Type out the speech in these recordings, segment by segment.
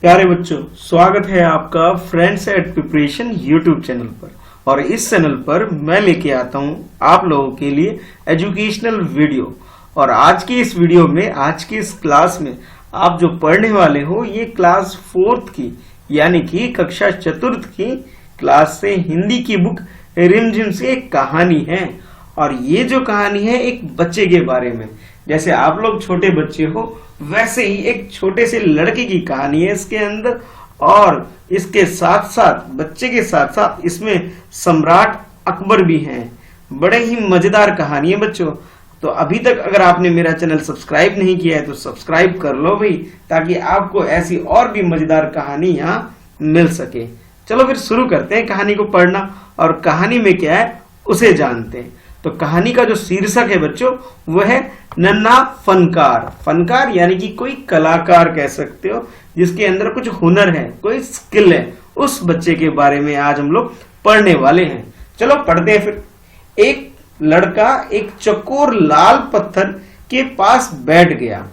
प्यारे बच्चों, स्वागत है आपका friends at preparation YouTube channel पर। और इस चैनल पर मैं लेके आता हूं आप लोगों के लिए एजुकेशनल वीडियो। और आज की इस वीडियो में, आज की इस क्लास में आप जो पढ़ने वाले हो, ये क्लास 4th की यानी कि कक्षा 4th की क्लास से हिंदी की बुक रिमझिम से एक कहानी है। और ये जो कहानी है एक बच्चे के बारे में। जैसे आप लोग छोटे बच्चे हो वैसे ही एक छोटे से लड़के की कहानी है इसके अंदर। और इसके साथ साथ, बच्चे के साथ साथ इसमें सम्राट अकबर भी हैं। बड़े ही मजेदार कहानी है बच्चों। तो अभी तक अगर आपने मेरा चैनल सब्सक्राइब नहीं किया है तो सब्सक्राइब कर लो भाई, ताकि आपको ऐसी और भी मजेदार कहानी यहाँ मिल सके। चलो फिर शुरू करते हैं कहानी को पढ़ना, और कहानी में क्या है उसे जानते हैं। तो कहानी का जो शीर्षक है बच्चों वो है नन्हा फनकार। फनकार यानी कि कोई कलाकार कह सकते हो, जिसके अंदर कुछ हुनर है, कोई स्किल है। उस बच्चे के बारे में आज हम लोग पढ़ने वाले हैं। चलो पढ़ते हैं फिर। एक लड़का एक चकोर लाल पत्थर के पास बैठ गया।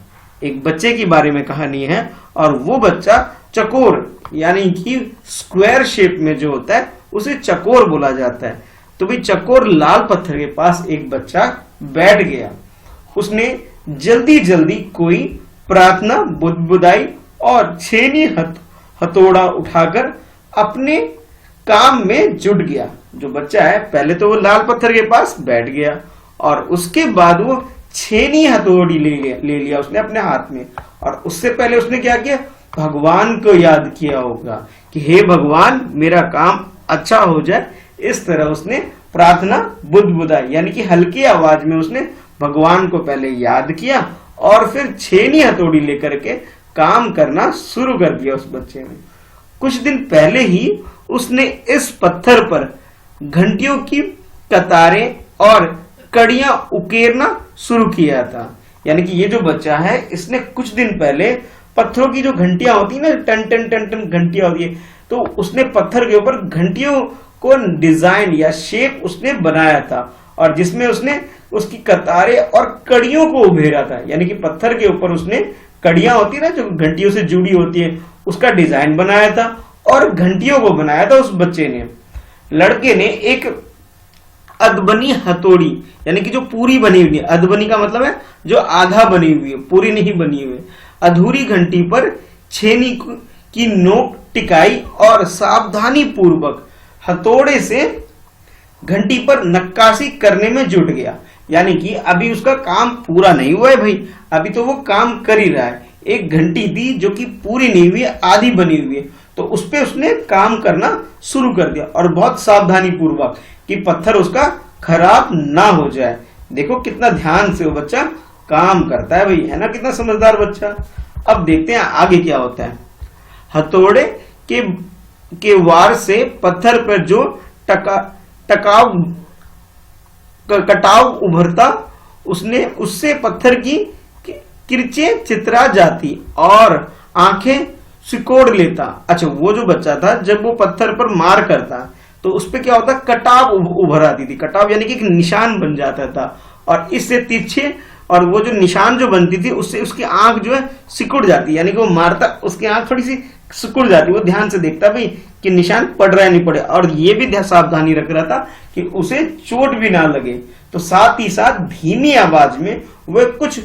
एक बच्चे के बारे में कहानी है, और वो बच्चा चकोर यानी कि स्क्वायर शेप में जो होता है उसे चकोर बोला जाता है। तो भाई चकोर लाल पत्थर के पास एक बच्चा बैठ गया। उसने जल्दी जल्दी कोई प्रार्थना बुदबुदाई और छेनी हथौड़ा उठाकर अपने काम में जुट गया। जो बच्चा है पहले तो वो लाल पत्थर के पास बैठ गया, और उसके बाद वो छेनी हथौड़ी ले लिया उसने अपने हाथ में। और उससे पहले उसने क्या किया, भगवान को याद किया होगा कि हे भगवान मेरा काम अच्छा हो जाए। इस तरह उसने प्रार्थना बुदबुदाई यानी कि हल्की आवाज में उसने भगवान को पहले याद किया, और फिर छेनी हथौड़ी लेकर के काम करना शुरू कर दिया उस बच्चे ने। कुछ दिन पहले ही उसने इस पत्थर पर घंटियों की कतारें और कड़ियां उकेरना शुरू किया था। यानी कि ये जो बच्चा है इसने कुछ दिन पहले पत्थरों की जो घंटियां होती है ना, टन टन टन टन घंटियां होती है, तो उसने पत्थर के ऊपर घंटियों को डिजाइन या शेप उसने बनाया था, और जिसमें उसने उसकी कतारें और कड़ियों को उभेरा था। यानी कि पत्थर के ऊपर उसने कड़ियां होती है ना जो घंटियों से जुड़ी होती है, उसका डिजाइन बनाया था और घंटियों को बनाया था उस बच्चे ने। लड़के ने एक अधबनी हथौड़ी यानी कि जो पूरी बनी हुई है, अधबनी का मतलब है जो आधा बनी हुई है, पूरी नहीं बनी हुई, अधूरी घंटी पर छेनी की नोक टिकाई और सावधानी पूर्वक हथौड़े से घंटी पर नक्काशी करने में जुट गया। यानी कि अभी उसका काम पूरा नहीं हुआ है भाई, अभी तो वो काम कर ही रहा है। एक घंटी थी जो कि पूरी नहीं हुई है, आधी बनी हुई है, तो उस पे उसने काम करना शुरू कर दिया, और बहुत सावधानी पूर्वक कि पत्थर उसका खराब ना हो जाए। देखो कितना ध्यान से वो बच्चा काम करता है भाई, है ना, कितना समझदार बच्चा। अब देखते हैं आगे क्या होता है। हथौड़े के वार से पत्थर पर जो कटाव उभरता, उससे पत्थर की किरचें चित्रा जाती और आंखें सिकोड़ लेता। अच्छा, वो जो बच्चा था जब वो पत्थर पर मार करता तो उस पे क्या होता, कटाव उभर आती थी। कटाव यानी कि एक निशान बन जाता था, और इससे तिरछे, और वो जो निशान जो बनती थी उससे उसकी आंख जो है सिकुड़ जाती। यानी कि वो मारता, उसकी आंख थोड़ी सी सिकुड़ जाती। वो ध्यान से देखता भाई कि निशान पड़ रहा है नहीं पड़े, और ये भी सावधानी रख रहा था कि उसे चोट भी ना लगे। तो साथ ही साथ धीमी आवाज में वह कुछ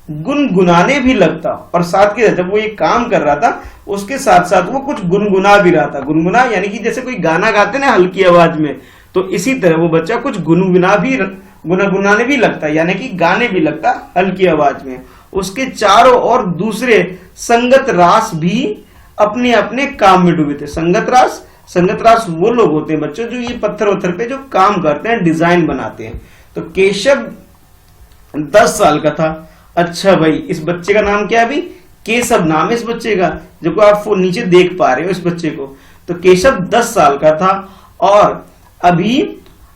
गुनगुनाने भी लगता, और साथ के जब वो ये काम कर रहा था उसके साथ साथ वो कुछ गुनगुना भी रहा था। गुनगुना यानी कि जैसे कोई गाना गाते ना हल्की आवाज में, तो इसी तरह वो बच्चा कुछ गुनगुनाने भी लगता, यानी कि गाने भी लगता हल्की आवाज में। उसके चारों ओर दूसरे संगत रास भी अपने अपने काम में डूबे थे। संगत रास वो लोग होते हैं बच्चों जो ये पत्थर वत्थर पे जो काम करते हैं, डिजाइन बनाते हैं। तो केशव 10 साल का था। अच्छा भाई, इस बच्चे का नाम क्या है अभी, केशव नाम है इस बच्चे का, जो आप नीचे देख पा रहे हो इस बच्चे को। तो केशव 10 साल का था और अभी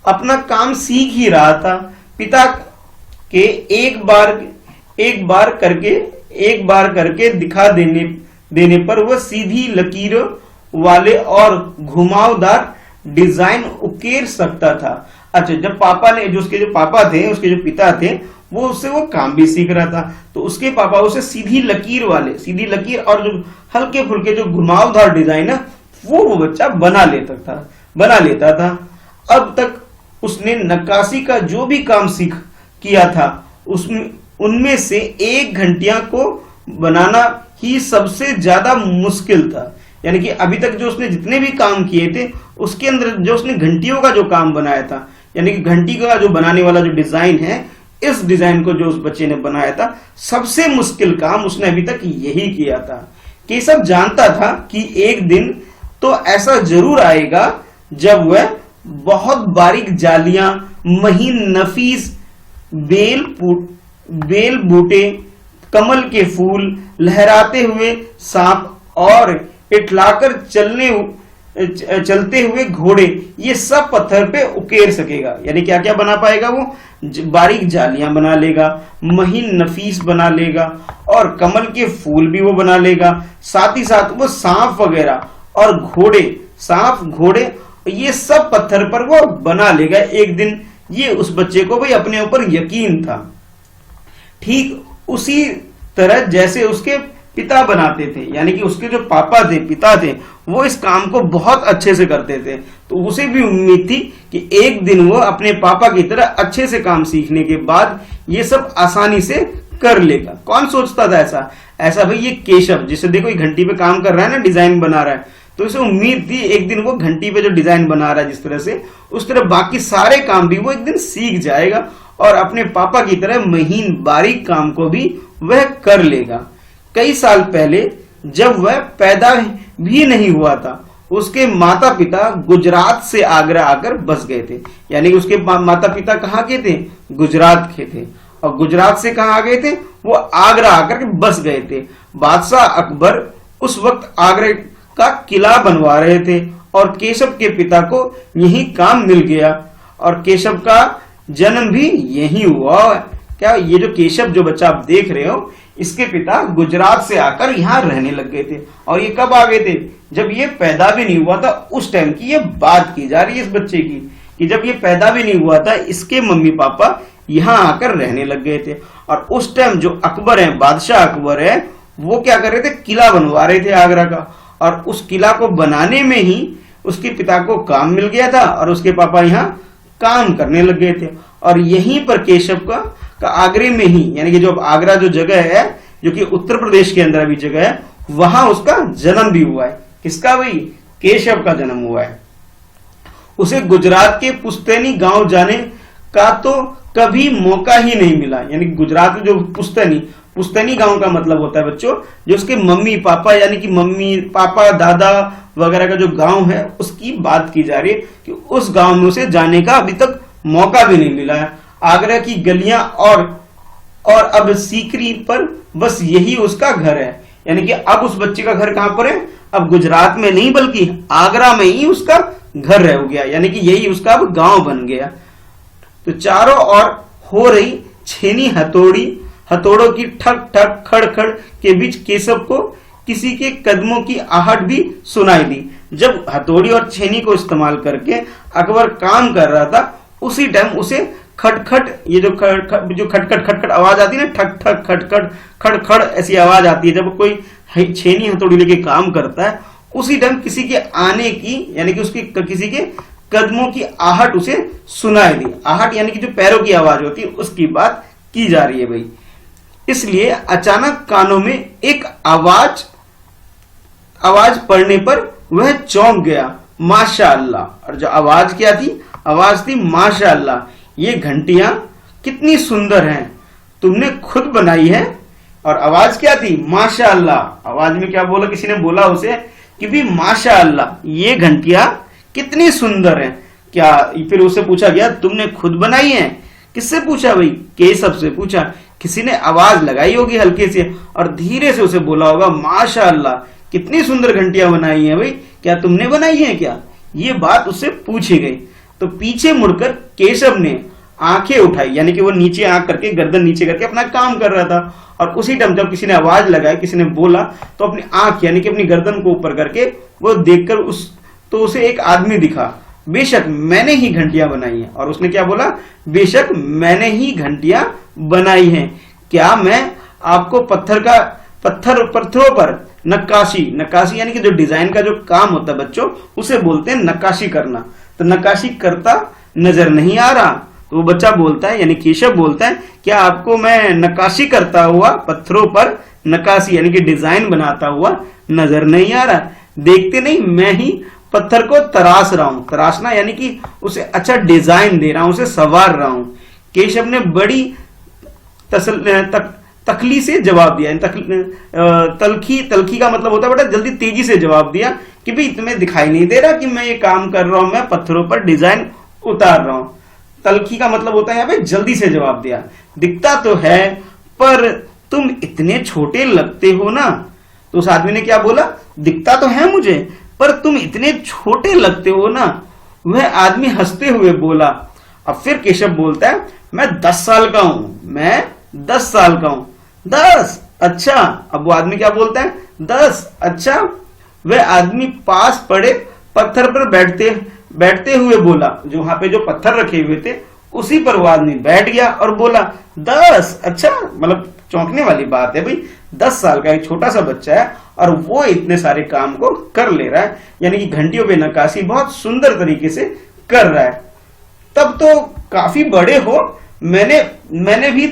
अपना काम सीख ही रहा था। पिता के एक बार करके दिखा देने पर वह सीधी लकीरों वाले और घुमावदार डिजाइन उकेर सकता था। अच्छा, जब पापा ने, जो उसके जो पापा थे, उसके जो पिता थे, वो उससे वो काम भी सीख रहा था। तो उसके पापा उसे सीधी लकीर और जो हल्के फुल्के जो घुमावदार डिजाइन है वो बच्चा बना लेता था। अब तक उसने नक्काशी का जो भी काम सीख किया था उसमें उनमें से 1 घंटिया को बनाना ही सबसे ज्यादा मुश्किल था। यानी कि अभी तक जो उसने जितने भी काम किए थे उसके अंदर जो उसने घंटियों का जो काम बनाया था, यानी कि घंटी का जो बनाने वाला जो डिजाइन है, इस डिजाइन को जो उस बच्चे ने बनाया था, सबसे मुश्किल काम उसने अभी तक यही किया था। केशव जानता था कि एक दिन तो ऐसा जरूर आएगा जब वह बहुत बारीक जालियां, महीन नफीस बेल बूटे, कमल के फूल, लहराते हुए सांप और इठलाकर चलते हुए घोड़े, ये सब पत्थर पे उकेर सकेगा। यानी क्या क्या बना पाएगा वो? बारीक जालियां बना लेगा, महीन नफीस बना लेगा और कमल के फूल भी वो बना लेगा। साथ ही साथ वो सांप वगैरह और घोड़े ये सब पत्थर पर वो बना लेगा एक दिन। ये उस बच्चे को भाई अपने ऊपर यकीन था। ठीक उसी तरह जैसे उसके पिता बनाते थे, यानी कि उसके जो पिता थे वो इस काम को बहुत अच्छे से करते थे। तो उसे भी उम्मीद थी कि एक दिन वो अपने पापा की तरह अच्छे से काम सीखने के बाद ये सब आसानी से कर लेगा। कौन सोचता था ऐसा भाई ये केशव, जिसे देखो ये घंटी पे काम कर रहा है ना, डिजाइन बना रहा है, तो इसे उम्मीद थी एक दिन वो घंटी पे जो डिजाइन बना रहा है जिस तरह से, उस तरह बाकी सारे काम भी वो एक दिन सीख जाएगा और अपने पापा की तरह महीन बारीक काम को भी वह कर लेगा। कई साल पहले जब वह पैदा भी नहीं हुआ था, उसके माता पिता गुजरात से आगरा आकर बस गए थे। यानी कि उसके माता पिता कहाँ के थे? गुजरात के थे। और गुजरात से कहाँ आ गए थे? वो आगरा आकर के बस गए थे। बादशाह अकबर उस वक्त आगरा का किला बनवा रहे थे और केशव के पिता को यही काम मिल गया और केशव का जन्म भी यही हुआ। क्या ये जो केशव जो बच्चा आप देख रहे हो, इसके पिता गुजरात से आकर यहाँ रहने लग गए थे। और ये कब आ गए थे? जब ये पैदा भी नहीं हुआ था, उस टाइम की ये बात की जा रही है इस बच्चे की, कि जब ये पैदा भी नहीं हुआ था इसके मम्मी पापा यहाँ आकर रहने लग गए थे। और उस टाइम जो अकबर है, बादशाह अकबर है, वो क्या कर रहे थे? किला बनवा रहे थे आगरा का। और उस किला को बनाने में ही उसके पिता को काम मिल गया था और उसके पापा यहाँ काम करने लग गए थे। और यहीं पर केशव का आगरे में ही, यानी कि जो आगरा जो जगह है, जो कि उत्तर प्रदेश के अंदर अभी जगह है, वहां उसका जन्म भी हुआ है। किसका भाई? केशव का जन्म हुआ है। उसे गुजरात के पुश्तैनी गांव जाने का तो कभी मौका ही नहीं मिला। यानी गुजरात में जो पुश्तैनी गांव का मतलब होता है बच्चों, जो उसके मम्मी पापा, यानी कि मम्मी पापा दादा वगैरह का जो गांव है उसकी बात की जा रही है कि उस गांव में उसे जाने का अभी तक मौका भी नहीं मिला है। आगरा की गलियां और अब सीकरी पर बस यही उसका घर है। यानी कि अब उस बच्चे का घर कहां पर है? अब गुजरात में नहीं बल्कि आगरा में ही उसका घर रह गया। यानी कि यही उसका अब गांव बन गया। तो चारों ओर हो रही छेनी हथौड़ों की ठक ठक खड़ खड़ के बीच केशव को किसी के कदमों की आहट भी सुनाई दी। जब हथौड़ी और छेनी को इस्तेमाल करके अकबर काम कर रहा था, उसी टाइम उसे खटखट, ये जो खटखट आवाज आती है ना, ठक ठक खटखट खड़खड़ ऐसी आवाज आती है जब कोई छेनी हथौड़ी लेके काम करता है। उसी टाइम किसी के आने की, यानी कि उसकी किसी के कदमों की आहट उसे सुनाई दी। आहट यानी कि जो पैरों की आवाज होती है उसकी बात की जा रही है भाई। इसलिए अचानक कानों में एक आवाज पड़ने पर वह चौंक गया। माशाअल्लाह। और जो आवाज क्या थी? आवाज थी माशाअल्लाह, ये घंटियां कितनी सुंदर हैं, तुमने खुद बनाई है। और आवाज क्या थी? माशाअल्लाह। आवाज में क्या बोला? किसी ने बोला उसे कि भी माशाअल्लाह ये घंटियां कितनी सुंदर हैं। क्या फिर उससे पूछा गया तुमने खुद बनाई है? किससे पूछा भाई? केशव से पूछा। किसी ने आवाज लगाई होगी हल्के से और धीरे से उसे बोला होगा माशाअल्लाह कितनी सुंदर घंटियां बनाई हैं भाई, क्या तुमने बनाई है क्या? ये बात उससे पूछी गई। तो पीछे मुड़कर केशव ने आंखें उठाई, यानी कि वो नीचे आंख करके, गर्दन नीचे करके अपना काम कर रहा था। और उसी टाइम जब किसी ने आवाज लगाई, किसी ने बोला, तो अपनी आंख यानी कि अपनी गर्दन को ऊपर करके वो देखकर उसे एक आदमी दिखा। बेशक मैंने ही घंटियां बनाई हैं। और उसने क्या बोला? बेशक मैंने ही घंटियां बनाई है। क्या मैं आपको पत्थरों पर नक्काशी यानी कि जो डिजाइन का जो काम होता है बच्चों, उसे बोलते हैं नक्काशी करना। तो नक्काशी करता नजर नहीं आ रहा, तो वो बच्चा बोलता है यानी केशव बोलता है, क्या आपको मैं नक्काशी करता हुआ पत्थरों पर नक्काशी यानी कि डिजाइन बनाता हुआ नजर नहीं आ रहा? देखते नहीं, मैं ही पत्थर को तराश रहा हूं। तराशना यानी कि उसे अच्छा डिजाइन दे रहा हूं, उसे संवार रहा हूं। केशव ने बड़ी तकली से जवाब दिया। तलखी का मतलब होता है बेटा जल्दी तेजी से जवाब दिया कि भाई तुम्हें दिखाई नहीं दे रहा कि मैं ये काम कर रहा हूं, मैं पत्थरों पर डिजाइन उतार रहा हूं। तलखी का मतलब होता है यहाँ पे जल्दी से जवाब दिया। दिखता तो है पर तुम इतने छोटे लगते हो ना। तो उस आदमी ने क्या बोला? दिखता तो है मुझे पर तुम इतने छोटे लगते हो ना। वह आदमी हंसते हुए बोला। अब फिर केशव बोलता है, मैं 10 साल का हूं, मैं 10 साल का हूं। 10? अच्छा। अब वो आदमी क्या बोलता है? 10? अच्छा। वह आदमी पास पड़े पत्थर पर बैठते हुए बोला। जो वहां पे जो पत्थर रखे हुए थे उसी पर वो आदमी बैठ गया और बोला 10? अच्छा। मतलब चौंकने वाली बात है भाई, 10 साल का एक छोटा सा बच्चा है और वो इतने सारे काम को कर ले रहा है, यानी कि घंटियों पे नक्काशी बहुत सुंदर तरीके से कर रहा है। तब तो काफी बड़े हो। मैंने भी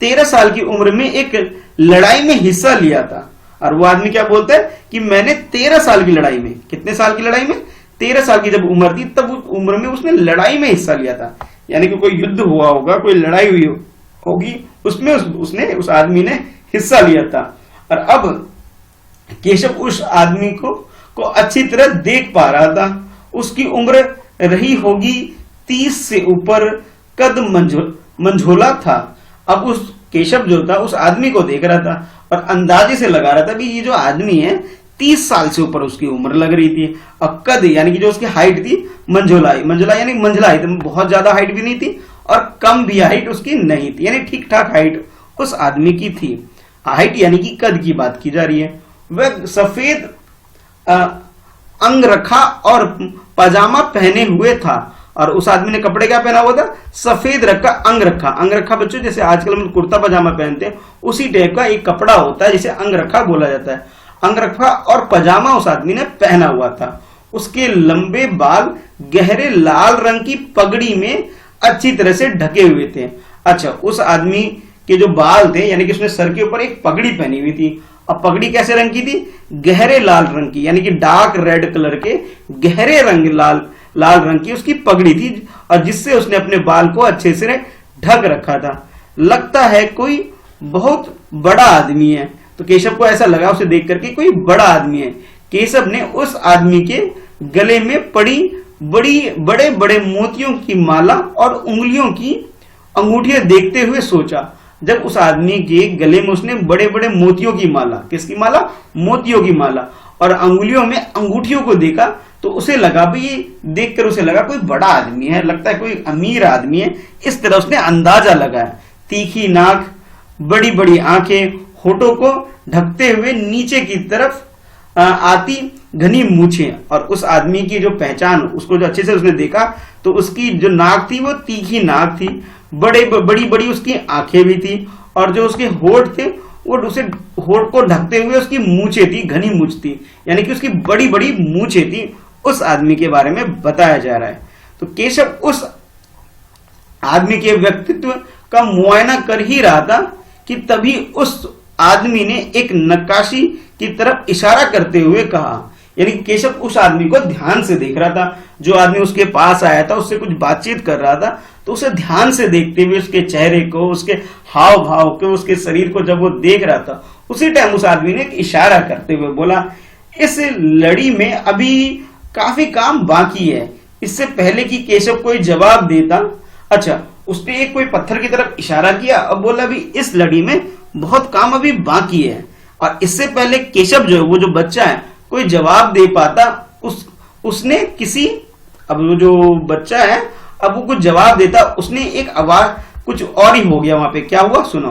13 साल की उम्र में एक लड़ाई में हिस्सा लिया था। और वो आदमी क्या बोलता है कि मैंने 13 साल की लड़ाई में, कितने साल की लड़ाई में? 13 साल की जब उम्र थी तब उस उम्र में उसने लड़ाई में हिस्सा लिया था, यानी कि कोई युद्ध हुआ होगा, कोई लड़ाई हुई होगी, उसमें उस आदमी ने हिस्सा लिया था। और अब केशव उस आदमी को अच्छी तरह देख पा रहा था। उसकी उम्र रही होगी 30 से ऊपर, कद मंझोला था। अब उस केशव जो था उस आदमी को देख रहा था और अंदाजे से लगा रहा था कि ये जो आदमी है 30 साल से ऊपर उसकी उम्र लग रही थी। और कद यानी कि जो उसकी हाइट थी, मंझोला यानी मंझला हाइट, बहुत ज्यादा हाइट भी नहीं थी और कम भी हाइट उसकी नहीं थी, यानी ठीक ठाक हाइट उस आदमी की थी। हाइट यानी कि कद की बात की जा रही है। वह सफेद अंगरखा और पजामा पहने हुए था। और उस आदमी ने कपड़े क्या पहना हुआ था? सफेद रंग का अंगरखा। अंगरखा बच्चों जैसे आजकल हम कुर्ता पजामा पहनते हैं उसी टाइप का एक कपड़ा होता है जिसे अंगरखा बोला जाता है। अंगरखा और पजामा उस आदमी ने पहना हुआ था। उसके लंबे बाल गहरे लाल रंग की पगड़ी में अच्छी तरह से ढके हुए थे। अच्छा, उस आदमी के जो बाल थे यानी कि उसने सर के ऊपर एक पगड़ी पहनी हुई थी। अब पगड़ी कैसे रंग की थी? गहरे लाल रंग की, यानी कि डार्क रेड कलर के गहरे रंग लाल रंग की उसकी पगड़ी थी, और जिससे उसने अपने बाल को अच्छे से ढक रखा था। लगता है कोई बहुत बड़ा आदमी है। तो केशव को ऐसा लगा उसे देख करके कोई बड़ा आदमी है। केशव ने उस आदमी के गले में पड़ी बड़े बड़े मोतियों की माला और उंगलियों की अंगूठियां देखते हुए सोचा। जब उस आदमी के गले में उसने बड़े बड़े मोतियों की माला, किसकी माला? मोतियों की माला, और अंगुलियों में अंगूठियों को देखा तो उसे लगा भी, ये देखकर उसे लगा कोई बड़ा आदमी है, लगता है कोई अमीर आदमी है, इस तरह उसने अंदाजा लगाया। तीखी नाक, बड़ी बड़ी आंखें, होठों को ढकते हुए नीचे की तरफ आती घनी मूछें। और उस आदमी की जो पहचान, उसको जो अच्छे से उसने देखा तो उसकी जो नाक थी वो तीखी नाक थी, बड़ी बड़ी उसकी आंखें भी थी, और जो उसके होठ थे वो उसे होठ को ढकते हुए उसकी मूछें थी, घनी मूछ थी, यानी कि उसकी बड़ी बड़ी मूछें थी। उस आदमी के बारे में बताया जा रहा है। तो केशव उस आदमी के व्यक्तित्व का मुआयना कर ही रहा था कि तभी उस आदमी ने एक नक्काशी की तरफ इशारा करते हुए कहा। यानी कि केशव उस आदमी को ध्यान से देख रहा था। जो आदमी उसके पास आया था उससे कुछ बातचीत कर रहा था, तो उसे ध्यान से देखते हुए उसके चेहरे को, उसके हाव भाव को, उसके शरीर को जब वो देख रहा था, उसी टाइम उस आदमी ने एक इशारा करते हुए बोला, इस लड़ी में अभी काफी काम बाकी है। इससे पहले कि केशव कोई जवाब देता, अच्छा, उसने एक कोई पत्थर की तरफ इशारा किया और बोला भी इस लड़ी में बहुत काम अभी बाकी है। और इससे पहले केशव जो है, वो जो बच्चा है, कोई जवाब दे पाता, उसने किसी, अब वो जो बच्चा है अब वो कुछ जवाब देता, उसने एक आवाज, कुछ और ही हो गया वहां पे। क्या हुआ सुनो,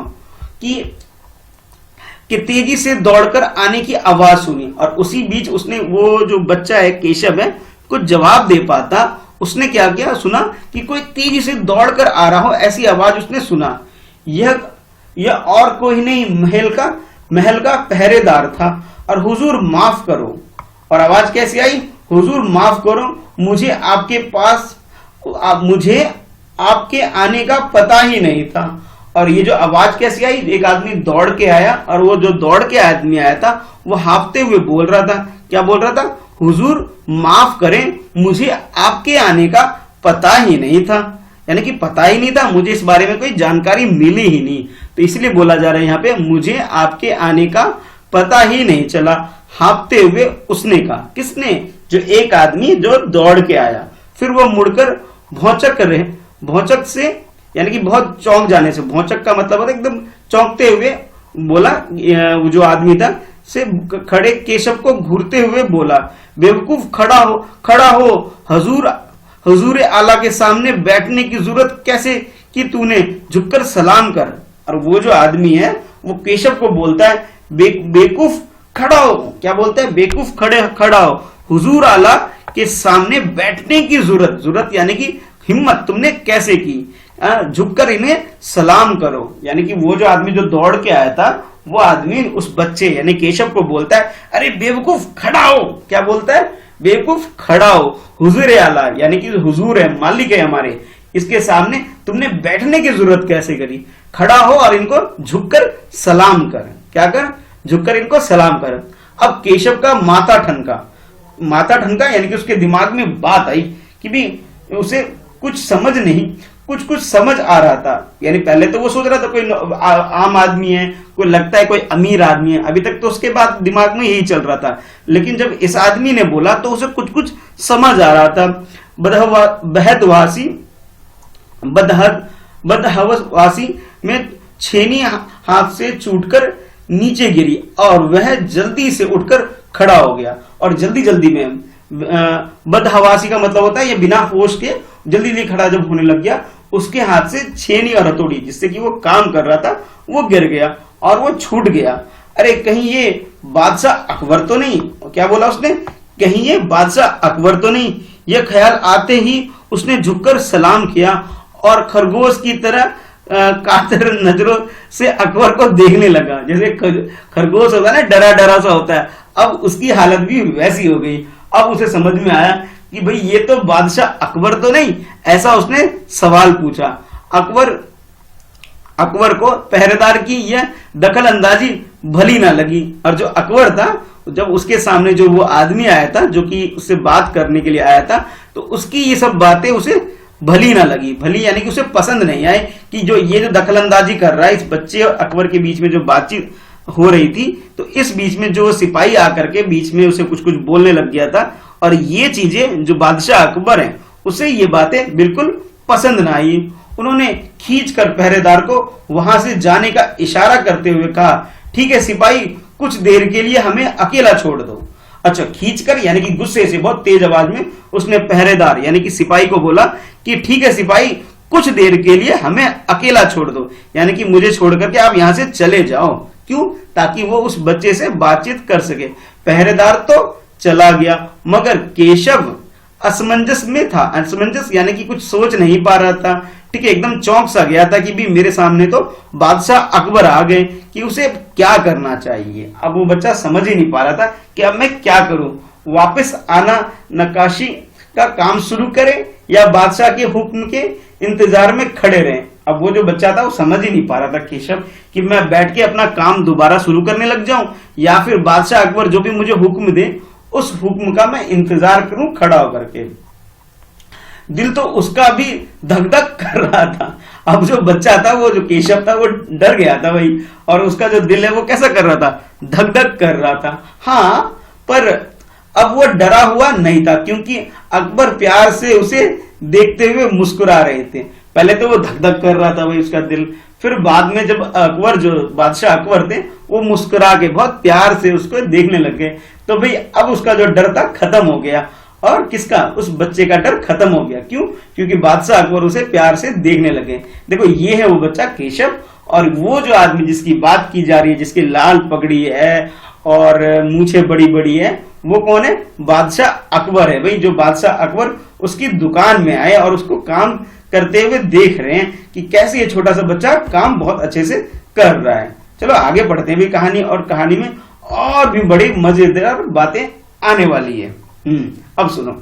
कि तेजी से दौड़कर आने की आवाज सुनी, और उसी बीच उसने, वो जो बच्चा है केशव है, कुछ जवाब दे पाता, उसने क्या किया, सुना कि कोई तेजी से दौड़कर आ रहा हो, ऐसी आवाज उसने सुना। यह और कोई नहीं महल का पहरेदार था। और हुजूर माफ करो, और आवाज कैसी आई, हुजूर माफ करो, मुझे आपके आने का पता ही नहीं था। और ये जो आवाज कैसी आई, एक आदमी दौड़ के आया, और वो जो दौड़ के आदमी आया था वो हाफते हुए बोल रहा था, क्या बोल रहा था, हुजूर माफ करें, मुझे आपके आने का पता ही नहीं था। यानी कि पता ही नहीं था, मुझे इस बारे में कोई जानकारी मिली ही नहीं। तो इसलिए बोला जा रहा है यहाँ पे, मुझे आपके आने का पता ही नहीं चला, हाँफते हुए उसने कहा। किसने, जो एक आदमी जो दौड़ के आया। फिर वो मुड़कर भौचक से, यानी कि बहुत चौंक जाने से, भौचक का मतलब होता है एकदम चौंकते हुए बोला, जो आदमी था से खड़े केशव को घूरते हुए बोला, बेवकूफ खड़ा हो, हुजूर आला के सामने बैठने की जरूरत कैसे कि तूने, झुककर सलाम कर। और वो जो आदमी है वो केशव को बोलता है, बेवकूफ खड़ा हो, क्या बोलता है, बेवकूफ खड़ा हो, हुजूर आला के सामने बैठने की जरूरत यानी कि हिम्मत तुमने कैसे की, झुककर इन्हें सलाम करो। यानी कि वो जो आदमी जो दौड़ के आया था वो आदमी उस बच्चे यानी केशव को बोलता है, अरे बेवकूफ खड़ा हो, क्या बोलता है, बेवकूफ खड़ा हो, हुजूर आला यानी कि हुजूर है, मालिक है हमारे, इसके सामने तुमने बैठने की जरूरत कैसे करी, खड़ा हो और इनको झुककर सलाम कर, क्या कर, झुककर इनको सलाम कर। अब केशव का माथा ठनका यानी कि उसके दिमाग में बात आई कि भी उसे कुछ समझ आ रहा था। यानी पहले तो वो सोच रहा था कोई आम आदमी है, कोई लगता है कोई अमीर आदमी है, अभी तक तो उसके बाद दिमाग में यही चल रहा था। लेकिन जब इस आदमी ने बोला तो उसे कुछ समझ आ रहा था। बदहवासी में छेनी हाथ से छूटकर नीचे गिरी और वह जल्दी से उठकर खड़ा हो गया। और जल्दी में बदहवासी का मतलब होता है ये बिना होश के जल्दी खड़ा जब होने लग गया, उसके हाथ से छेनी और हथौड़ी जिससे कि वो काम कर रहा था वो गिर गया और वो छूट गया। अरे कहीं ये बादशाह अकबर तो नहीं, क्या बोला उसने, कहीं ये बादशाह अकबर तो नहीं। यह ख्याल आते ही उसने झुककर सलाम किया और खरगोश की तरह कातर नजरों से अकबर को देखने लगा। जैसे खरगोश होता है ना, डरा सा होता है, अब उसकी हालत भी वैसी हो गई। अब उसे समझ में आया कि भाई ये तो बादशाह अकबर तो नहीं, ऐसा उसने सवाल पूछा। अकबर को पहरेदार की यह दखल अंदाजी भली ना लगी। और जो अकबर था, जब उसके सामने जो वो आदमी आया था जो कि उससे बात करने के लिए आया था, तो उसकी ये सब बातें उसे भली ना लगी। भली यानी कि उसे पसंद नहीं आए कि जो ये जो दखल अंदाजी कर रहा है इस बच्चे और अकबर के बीच में जो बातचीत हो रही थी, तो इस बीच में जो सिपाही आकर के बीच में उसे कुछ बोलने लग गया था। और ये चीजें जो बादशाह अकबर हैं उसे ये बातें बिल्कुल पसंद ना आई। उन्होंने खींचकर पहरेदार को वहां से जाने का इशारा करते हुए कहा, ठीक है सिपाही, कुछ देर के लिए हमें अकेला छोड़ दो। अच्छा, खींचकर यानी कि गुस्से से बहुत तेज आवाज में उसने पहरेदार यानी कि सिपाही को बोला कि ठीक है सिपाही, कुछ देर के लिए हमें अकेला छोड़ दो, यानी कि मुझे छोड़ करके आप यहां से चले जाओ। क्यों? ताकि वो उस बच्चे से बातचीत कर सके। पहरेदार तो चला गया मगर केशव असमंजस में था। असमंजस यानी कि कुछ सोच नहीं पा रहा था, ठीक है, एकदम चौंक सा गया था कि भी मेरे सामने तो बादशाह अकबर आ गए कि उसे क्या करना चाहिए। अब वो बच्चा समझ ही नहीं पा रहा था कि अब मैं क्या करूं, वापस आना नक्काशी का काम शुरू करें या बादशाह के हुक्म के इंतजार में खड़े रहें। अब वो जो बच्चा था वो समझ ही नहीं पा रहा था केशव कि मैं बैठ के अपना काम दोबारा शुरू करने लग जाऊं या फिर बादशाह अकबर जो भी मुझे हुक्म दे उस हुक्म का मैं इंतजार करूं खड़ा होकर के। दिल तो उसका भी धक धक कर रहा था। अब जो बच्चा था, वो जो केशव था, वो डर गया था भाई, और उसका जो दिल है वो कैसा कर रहा था, धक धक कर रहा था। हाँ, पर अब वो डरा हुआ नहीं था क्योंकि अकबर प्यार से उसे देखते हुए मुस्कुरा रहे थे। पहले तो वो धक धक कर रहा था भाई उसका दिल, फिर बाद में जब अकबर जो बादशाह अकबर थे वो मुस्कुरा के बहुत प्यार से उसको देखने लगे, तो भाई अब उसका जो डर था खत्म हो गया। और किसका, उस बच्चे का डर खत्म हो गया। क्यों? क्योंकि बादशाह अकबर उसे प्यार से देखने लगे। देखो ये है वो बच्चा केशव, और वो जो आदमी जिसकी बात की जा रही है, जिसकी लाल पगड़ी है और मूछें बड़ी बड़ी है, वो कौन है, बादशाह अकबर है भाई। जो बादशाह अकबर उसकी दुकान में आए और उसको काम करते हुए देख रहे हैं कि कैसे ये छोटा सा बच्चा काम बहुत अच्छे से कर रहा है। चलो आगे बढ़ते हैं भी कहानी, और कहानी में और भी बड़ी मजेदार बातें आने वाली है। अब सुनो,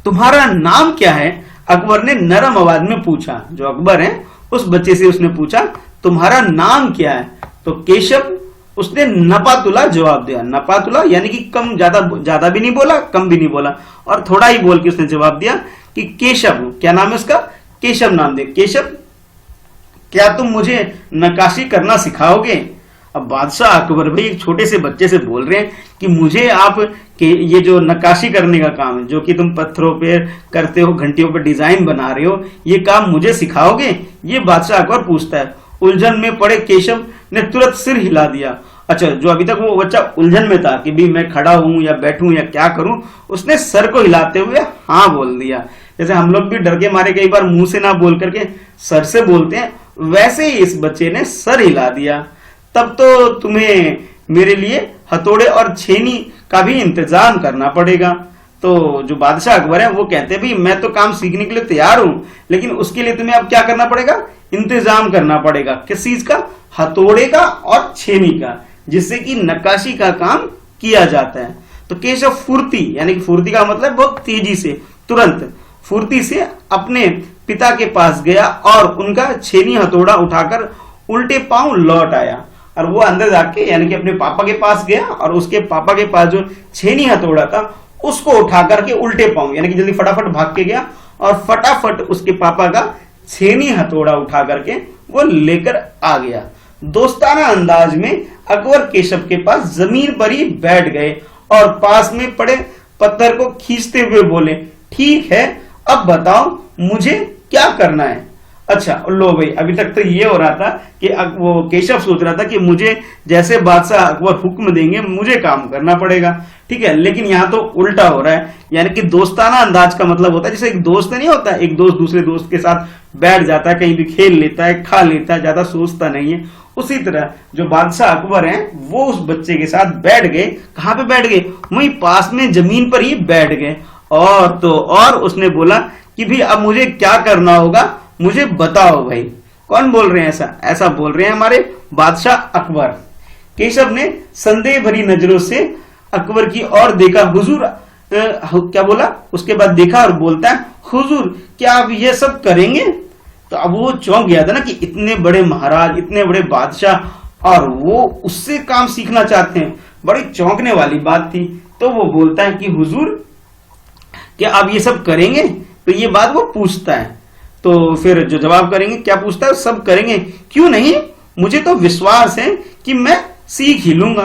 तुम्हारा नाम क्या है? अकबर ने नरम आवाज में पूछा। जो अकबर है उस बच्चे से उसने पूछा तुम्हारा नाम क्या है? तो केशव, उसने नपातुला जवाब दिया। नपातुला यानी कि कम, ज्यादा भी नहीं बोला, कम भी नहीं बोला, और थोड़ा ही बोल के उसने जवाब दिया कि केशव। क्या नाम है उसका? केशव नाम दे। केशव, क्या तुम मुझे नक्काशी करना सिखाओगे? अब बादशाह अकबर भाई एक छोटे से बच्चे से बोल रहे हैं कि मुझे आप के ये जो नक्काशी करने का काम है, जो कि तुम पत्थरों पे करते हो, घंटियों पे डिजाइन बना रहे हो, ये काम मुझे सिखाओगे? ये बादशाह अकबर पूछता है। उलझन में पड़े केशव ने तुरंत सिर हिला दिया। अच्छा, जो अभी तक वो बच्चा उलझन में था कि भी मैं खड़ा हूं या बैठूं या क्या करूं, उसने सर को हिलाते हुए हाँ बोल दिया। जैसे हम लोग भी डर के मारे कई बार मुंह से ना बोल करके सर से बोलते हैं, वैसे ही इस बच्चे ने सर हिला दिया। तब तो तुम्हें मेरे लिए हथौड़े और छेनी का भी इंतजाम करना पड़ेगा। तो जो बादशाह अकबर है वो कहते हैं भाई मैं तो काम सीखने के लिए तैयार हूं, लेकिन उसके लिए तुम्हें अब क्या करना पड़ेगा? इंतजाम करना पड़ेगा। किस चीज का? हथौड़े का और छेनी का, जिससे कि नक्काशी का काम किया जाता है। तो केशव फुर्ती, यानी कि फुर्ती का मतलब बहुत तेजी से, तुरंत फुर्ती से अपने पिता के पास गया और उनका छेनी हथौड़ा उठाकर उल्टे पांव लौट आया। और वो अंदर जाके यानी कि अपने पापा के पास गया और उसके पापा के पास जो छेनी हथौड़ा था उसको उठा करके उल्टे पांव यानी कि जल्दी फटाफट भाग के गया और फटाफट उसके पापा का छेनी हथौड़ा उठा करके वो लेकर आ गया। दोस्ताना अंदाज में अकबर केशव के पास जमीन पर ही बैठ गए और पास में पड़े पत्थर को खींचते हुए बोले, ठीक है अब बताओ मुझे क्या करना है? अच्छा लो भाई, अभी तक तो ये हो रहा था कि वो केशव सोच रहा था कि मुझे जैसे बादशाह अकबर हुक्म देंगे मुझे काम करना पड़ेगा, ठीक है, लेकिन यहाँ तो उल्टा हो रहा है। यानी कि दोस्ताना अंदाज का मतलब होता है जैसे एक दोस्त नहीं होता, एक दोस्त दूसरे दोस्त के साथ बैठ जाता है, कहीं भी खेल लेता है, खा लेता है, ज्यादा सोचता नहीं है। उसी तरह जो बादशाह अकबर हैं वो उस बच्चे के साथ बैठ गए। कहाँ पे बैठ गए? वहीं पास में जमीन पर ही बैठ गए। और तो और उसने बोला कि भी अब मुझे क्या करना होगा, मुझे बताओ भाई। कौन बोल रहे हैं ऐसा? ऐसा बोल रहे हैं हमारे बादशाह अकबर। केशव ने संदेह भरी नजरों से अकबर की ओर देखा। हुजूर क्या बोला? उसके बाद देखा और बोलता है, हुजूर क्या आप ये सब करेंगे? तो अब वो चौंक गया था ना कि इतने बड़े महाराज, इतने बड़े बादशाह और वो उससे काम सीखना चाहते हैं, बड़ी चौंकने वाली बात थी। तो वो बोलता है कि हुजूर क्या आप ये सब करेंगे? तो ये बात वो पूछता है। तो फिर जो जवाब करेंगे, क्या पूछता है? सब करेंगे, क्यों नहीं, मुझे तो विश्वास है कि मैं सीख ही लूंगा।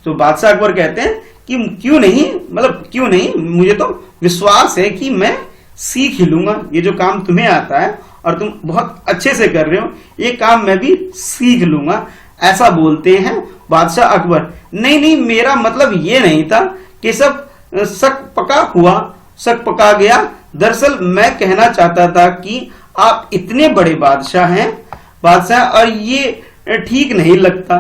तो बादशाह अकबर कहते हैं कि क्यों नहीं, मतलब क्यों नहीं, मुझे तो विश्वास है कि मैं सीख ही लूंगा। ये जो काम तुम्हें आता है और तुम बहुत अच्छे से कर रहे हो, ये काम मैं भी सीख लूंगा, ऐसा बोलते हैं बादशाह अकबर। नहीं नहीं, मेरा मतलब ये नहीं था कि सब शक पका गया। दरअसल मैं कहना चाहता था कि आप इतने बड़े बादशाह हैं और ये ठीक नहीं लगता।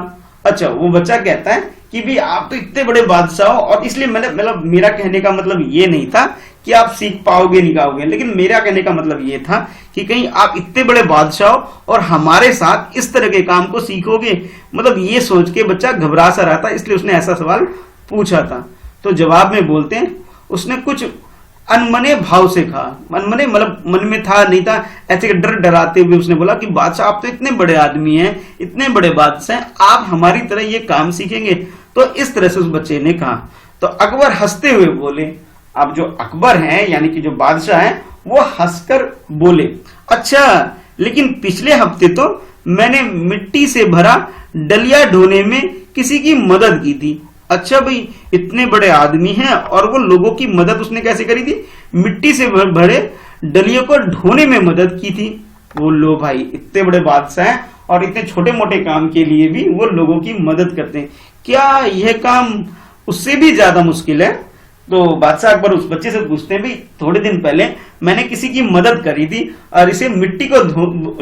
अच्छा, वो बच्चा कहता है कि भी आप तो इतने बड़े बादशाह हो और इसलिए मैंने मतलब मेरा कहने का मतलब ये नहीं था कि आप सीख पाओगे नहीं पाओगे, लेकिन मेरा कहने का मतलब ये था कि कहीं आप इतने बड़े बादशाह हो और हमारे साथ इस तरह के काम को सीखोगे, मतलब ये सोच के बच्चा घबरा सा रहा था, इसलिए उसने ऐसा सवाल पूछा था। तो जवाब में बोलते हैं उसने कुछ अनमने भाव से कहा, अनमने मतलब मन में था नहीं था, ऐसे डर डराते हुए उसने बोला कि बादशाह आप तो इतने बड़े आदमी हैं, इतने बड़े बादशाह हैं, आप हमारी तरह ये काम सीखेंगे? तो इस तरह से उस बच्चे ने कहा। तो अकबर हंसते हुए बोले, अब जो अकबर हैं यानी कि जो बादशाह हैं वो हंसकर बोले, अच्छा लेकिन पिछले हफ्ते तो मैंने मिट्टी से भरा डलिया ढोने में किसी की मदद की थी। अच्छा भाई, इतने बड़े आदमी हैं और वो लोगों की मदद उसने कैसे करी थी? मिट्टी से भरे डलियों को ढोने में मदद की थी। वो लो भाई, इतने बड़े बादशाह हैं और इतने छोटे मोटे काम के लिए भी वो लोगों की मदद करते हैं, क्या यह काम उससे भी ज्यादा मुश्किल है? तो बादशाह अकबर उस बच्चे से पूछते हैं, भाई थोड़े दिन पहले मैंने किसी की मदद करी थी और इसे मिट्टी को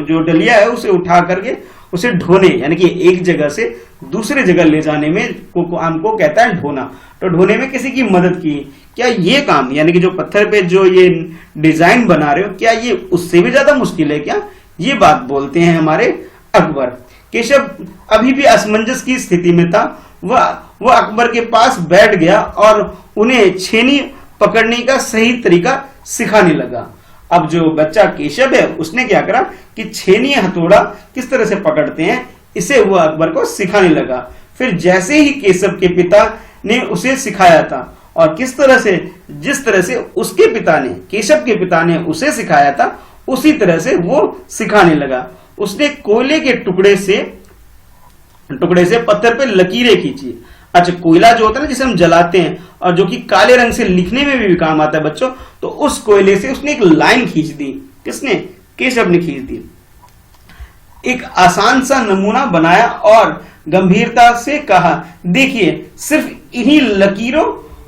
जो डलिया है उसे उठा करके उसे ढोने यानी कि एक जगह से दूसरे जगह ले जाने में को कहता है ढोना। तो ढोने में किसी की मदद की, क्या ये काम यानी कि जो पत्थर पे जो ये डिजाइन बना रहे हो, क्या ये उससे भी ज्यादा मुश्किल है क्या? ये बात बोलते हैं हमारे अकबर। केशव अभी भी असमंजस की स्थिति में था। वह अकबर के पास बैठ गया और उन्हें छेनी पकड़ने का सही तरीका सिखाने लगा। अब जो बच्चा केशव है उसने क्या करा कि छेनी हथौड़ा किस तरह से पकड़ते हैं इसे वो अकबर को सिखाने लगा। फिर जैसे ही केशव के पिता ने उसे सिखाया था और किस तरह से, जिस तरह से उसके पिता ने, केशव के पिता ने उसे सिखाया था, उसी तरह से वो सिखाने लगा। उसने कोयले के टुकड़े से पत्थर पे लकीरें खींची। अच्छा, कोयला जो होता है ना जिसे हम जलाते हैं और जो कि काले रंग से लिखने में भी काम आता है बच्चों, तो उस कोयले से उसने एक लाइन खींच दी। किसने? केशव ने खींच दी। एक आसान सा नमूना बनाया और गंभीरता से कहा, देखिए सिर्फ इन्हीं लकीरों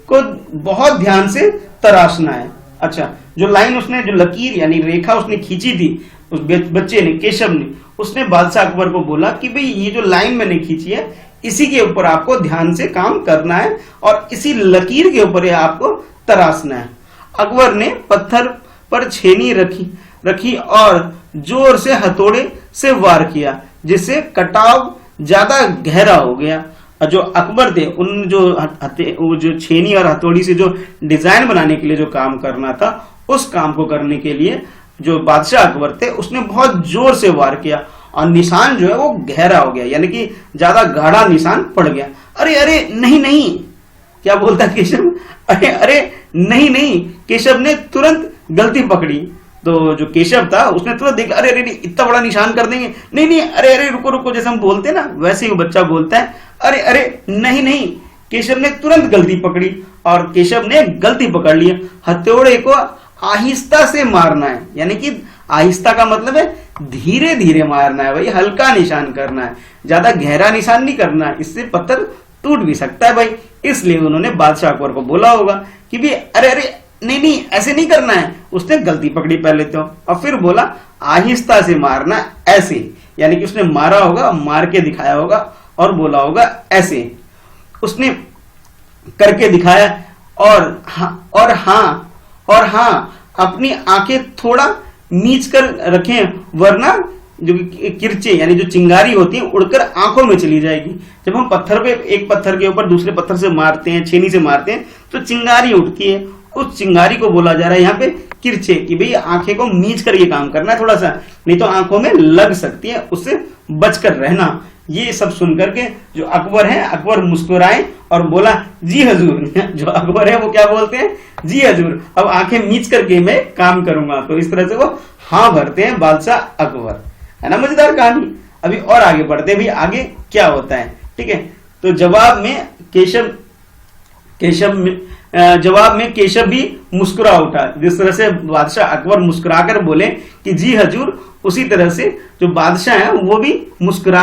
को बहुत ध्यान से तराशना है। अच्छा, जो लाइन उसने, जो लकीर यानी रेखा उसने खींची थी, उस बच्चे ने, केशव ने, उसने बादशाह अकबर को बोला कि भाई ये जो लाइन मैंने खींची है इसी के ऊपर आपको ध्यान से काम करना है और इसी लकीर के ऊपर आपको तराशना है। अकबर ने पत्थर पर छेनी रखी और जोर से हथौड़े से वार किया, जिससे कटाव ज्यादा गहरा हो गया। और जो अकबर थे उन जो छेनी और हथौड़ी से जो डिजाइन बनाने के लिए जो काम करना था, उस काम को करने के लिए जो बादशाह अकबर थे उसने बहुत जोर से वार किया और निशान जो है वो गहरा हो गया, यानी कि ज्यादा गाढ़ा निशान पड़ गया। अरे अरे नहीं नहीं, क्या बोलता केशव? अरे अरे नहीं नहीं, केशव ने तुरंत गलती पकड़ी। तो जो केशव था उसने तुरंत देखा, अरे अरे इतना बड़ा निशान कर देंगे, नहीं नहीं, अरे अरे रुको रुको, जैसे हम बोलते हैं ना वैसे ही वो बच्चा बोलता है, अरे अरे नहीं नहीं। केशव ने तुरंत गलती पकड़ी और केशव ने गलती पकड़ ली। हथौड़े को आहिस्ता से मारना है, यानी कि आहिस्ता का मतलब है धीरे धीरे मारना है भाई, हल्का निशान करना है, ज्यादा गहरा निशान नहीं करना है, इससे पत्थर टूट भी सकता है भाई। इसलिए उन्होंने बादशाह अकबर को बोला होगा कि भाई अरे अरे नहीं नहीं ऐसे नहीं करना है। उसने गलती पकड़ी पहले तो और फिर बोला आहिस्ता से मारना, ऐसे, यानी कि उसने मारा होगा, मार के दिखाया होगा और बोला होगा ऐसे। उसने करके दिखाया और हाँ अपनी आंखें थोड़ा नीच कर रखें, वरना जो किरचे यानी जो चिंगारी होती है उड़कर आंखों में चली जाएगी। जब हम पत्थर पे, एक पत्थर के ऊपर दूसरे पत्थर से मारते हैं, छेनी से मारते हैं, तो चिंगारी उठती है। उस चिंगारी को बोला जा रहा है यहाँ पे किरचे, कि भाई आंखें को मीच कर ये काम करना है थोड़ा सा, नहीं तो आंखों में लग सकती है, उससे बचकर रहना। ये सब सुनकर के जो अकबर है, अकबर मुस्कुराए और बोला जी हजूर। जो अकबर है वो क्या बोलते हैं? जी हजूर, अब आंखें मीच करके मैं काम करूंगा। तो इस तरह से वो हाँ भरते हैं बादशाह अकबर। है ना मजेदार कहानी। अभी और आगे बढ़ते हैं, भी आगे क्या होता है, ठीक है। तो जवाब में केशव भी मुस्कुरा उठा। जिस तरह से बादशाह अकबर मुस्कुराकर बोले कि जी हजूर, उसी तरह से जो बादशाह है वो भी मुस्कुरा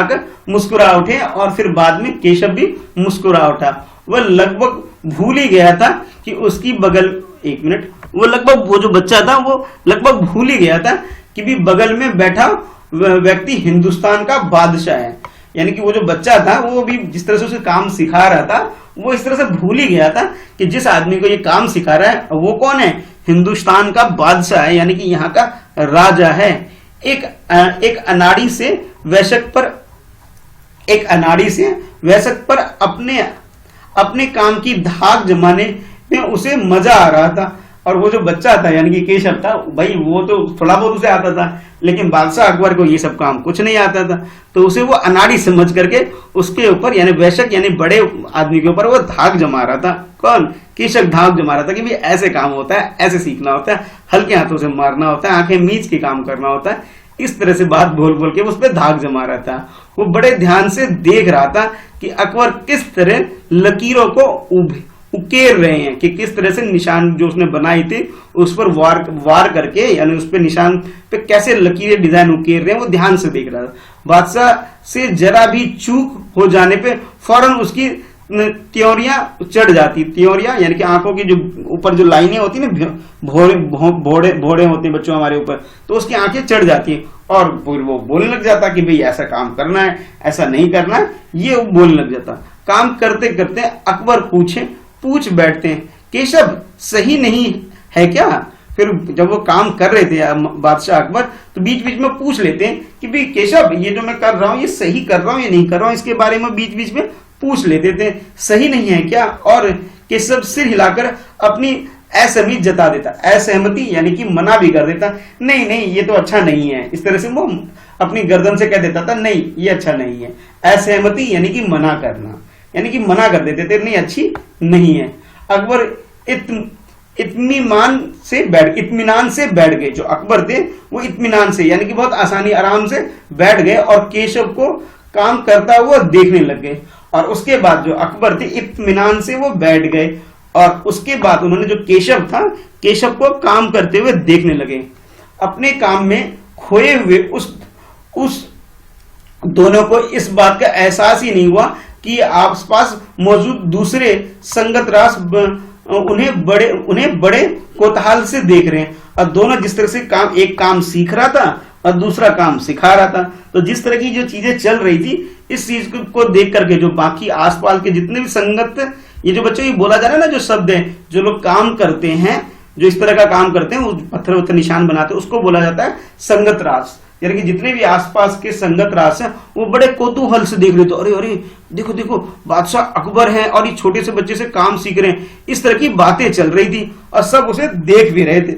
उठे और फिर बाद में केशव भी मुस्कुरा उठा। वह लगभग भूल ही गया था कि उसकी बगल, एक मिनट, वो जो बच्चा था वो लगभग भूल ही गया था कि भी बगल में बैठा व्यक्ति हिंदुस्तान का बादशाह है। यानी कि वो जो बच्चा था वो भी जिस तरह से उसे काम सिखा रहा था, वो इस तरह से भूल ही गया था कि जिस आदमी को ये काम सिखा रहा है वो कौन है? हिंदुस्तान का बादशाह है, यानी कि यहाँ का राजा है। एक अनाड़ी से वैशक पर अपने काम की धाक जमाने में उसे मजा आ रहा था। और वो जो बच्चा था यानी कि केशव था भाई, वो तो थोड़ा बहुत उसे आता था, लेकिन बादशाह अकबर को ये सब काम कुछ नहीं आता था। तो उसे वो अनाड़ी समझ करके उसके ऊपर यानी वैशक यानी बड़े आदमी के ऊपर वो धाक जमा रहा था। कौन? केशव धाक जमा रहा था कि भाई ऐसे काम होता है, ऐसे सीखना होता है, हल्के हाथों से मारना होता है, आंखें मीच के काम करना होता है। इस तरह से बात बोल बोल के उस पर धाक जमा रहा था। वो बड़े ध्यान से देख रहा था कि अकबर किस तरह लकीरों को उकेर रहे हैं, कि किस तरह से निशान जो उसने बनाई थी उस पर वार करके यानी उस पे निशान पे कैसे लकीरें डिजाइन उकेर रहे हैं, वो ध्यान से देख रहा था। बादशाह से जरा भी चूक हो जाने पे फौरन उसकी त्योरियां चढ़ जाती। त्योरियां यानी कि आंखों की जो ऊपर जो लाइनें होती है ना, भोड़े होते हैं बच्चों हमारे ऊपर, तो उसकी आंखें चढ़ जाती है और फिर वो बोलने लग जाता कि भाई ऐसा काम करना है, ऐसा नहीं करना है, ये बोलने लग जाता। काम करते करते अकबर पूछ बैठते हैं केशव सही नहीं है क्या? फिर जब वो काम कर रहे थे बादशाह अकबर, तो बीच बीच में पूछ लेते हैं कि भाई केशव, ये जो मैं कर रहा हूँ ये सही कर रहा हूँ या नहीं कर रहा हूँ, इसके बारे में बीच बीच में पूछ लेते थे, सही नहीं है क्या? और केशव सिर हिलाकर अपनी असहमति जता देता, असहमति यानी कि मना भी कर देता, नहीं नहीं ये तो अच्छा नहीं है। इस तरह से वो अपनी गर्दन से कह देता था, नहीं ये अच्छा नहीं है। असहमति यानी कि मना करना, यानी कि मना कर देते थे, नहीं अच्छी नहीं है। अकबर इत्मीनान से बैठ गए। जो अकबर थे वो इत्मीनान से यानी कि बहुत आसानी आराम से बैठ गए और केशव को काम करता हुआ देखने लग गए। और उसके बाद जो अकबर थे इत्मीनान से वो बैठ गए और उसके बाद उन्होंने जो केशव था, केशव को काम करते हुए देखने लगे। अपने काम में खोए हुए उस दोनों को इस बात का एहसास ही नहीं हुआ कि आसपास मौजूद दूसरे संगत रास उन्हें बड़े कोतूहल से देख रहे हैं। और दोनों जिस तरह से एक काम सीख रहा था और दूसरा काम सिखा रहा था, तो जिस तरह की जो चीजें चल रही थी, इस चीज को देख करके जो बाकी आसपास के जितने भी संगत, ये जो बच्चों ये बोला जा रहा है ना, जो शब्द है, जो लोग काम करते हैं, जो इस तरह का काम करते हैं, वो पत्थर वत्थर निशान बनाते हैं, उसको बोला जाता है संगत रास। यानी कि जितने भी आसपास के संगत रास हैं वो बड़े कौतूहल से देख रहे थे, अरे अरे देखो देखो बादशाह अकबर है और ये छोटे से बच्चे से काम सीख रहे हैं। इस तरह की बातें चल रही थी और सब उसे देख भी रहे थे।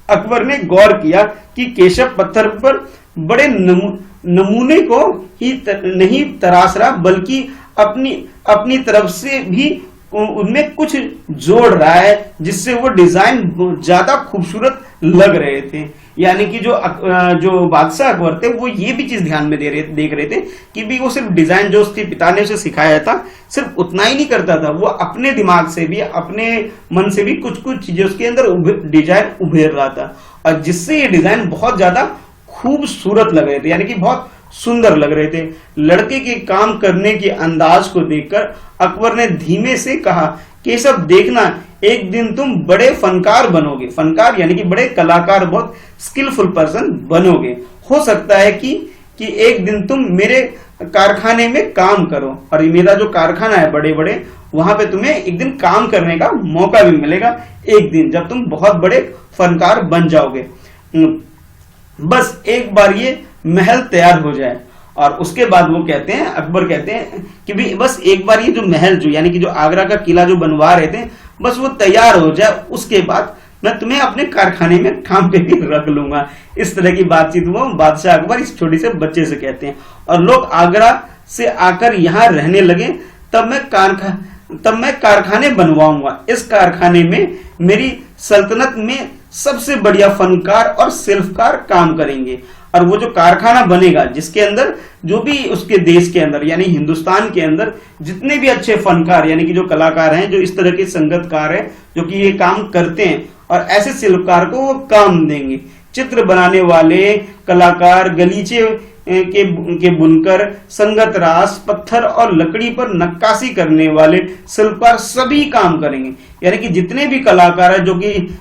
अकबर ने गौर किया कि केशव पत्थर पर बड़े नमूने को ही नहीं तराश रहा, बल्कि अपनी तरफ से भी उनमें कुछ जोड़ रहा है, जिससे वो डिजाइन ज्यादा खूबसूरत लग रहे थे। यानी कि जो बादशाह अकबर थे वो ये भी चीज ध्यान में देख रहे थे कि भी वो सिर्फ डिजाइन जो उसके पिता ने उसे सिखाया था सिर्फ उतना ही नहीं करता था, वो अपने दिमाग से भी, अपने मन से भी कुछ कुछ चीजें उसके अंदर डिजाइन उभेर रहा था, और जिससे ये डिजाइन बहुत ज्यादा खूबसूरत लग रहे थे, यानी कि बहुत सुंदर लग रहे थे। लड़के के काम करने के अंदाज को देखकर अकबर ने धीमे से कहा, केशव देखना, एक दिन तुम बड़े फनकार बनोगे। फनकार यानी कि बड़े कलाकार, बहुत स्किलफुल पर्सन बनोगे। हो सकता है कि एक दिन तुम मेरे कारखाने में काम करो, और मेरा जो कारखाना है बड़े बड़े, वहां पे तुम्हें एक दिन काम करने का मौका भी मिलेगा, एक दिन जब तुम बहुत बड़े फनकार बन जाओगे। बस एक बार ये महल तैयार हो जाए। और उसके बाद वो कहते हैं, अकबर कहते हैं कि भाई बस एक बार ये जो महल जो यानी कि जो आगरा का किला जो बनवा रहे थे, बस वो तैयार हो जाए, उसके बाद मैं तुम्हें अपने कारखाने में काम पे भी रख लूंगा। इस तरह की बातचीत वो बादशाह अकबर इस छोटे से बच्चे से कहते हैं। और लोग आगरा से आकर यहाँ रहने लगे, तब मैं कारखाने बनवाऊंगा। इस कारखाने में मेरी सल्तनत में सबसे बढ़िया फनकार और शिल्पकार काम करेंगे। और वो जो कारखाना बनेगा जिसके अंदर जो भी उसके देश के अंदर यानी हिंदुस्तान के अंदर जितने भी अच्छे फनकार यानी कि जो कलाकार हैं, जो इस तरह के संगीतकार हैं जो कि ये काम करते हैं, और ऐसे शिल्पकार को वो काम देंगे। चित्र बनाने वाले कलाकार, गलीचे के बुनकर, संगत रास, पत्थर और लकड़ी पर नक्काशी करने वाले शिल्पकार सभी काम करेंगे। यानी कि जितने भी कलाकार हैं जो कि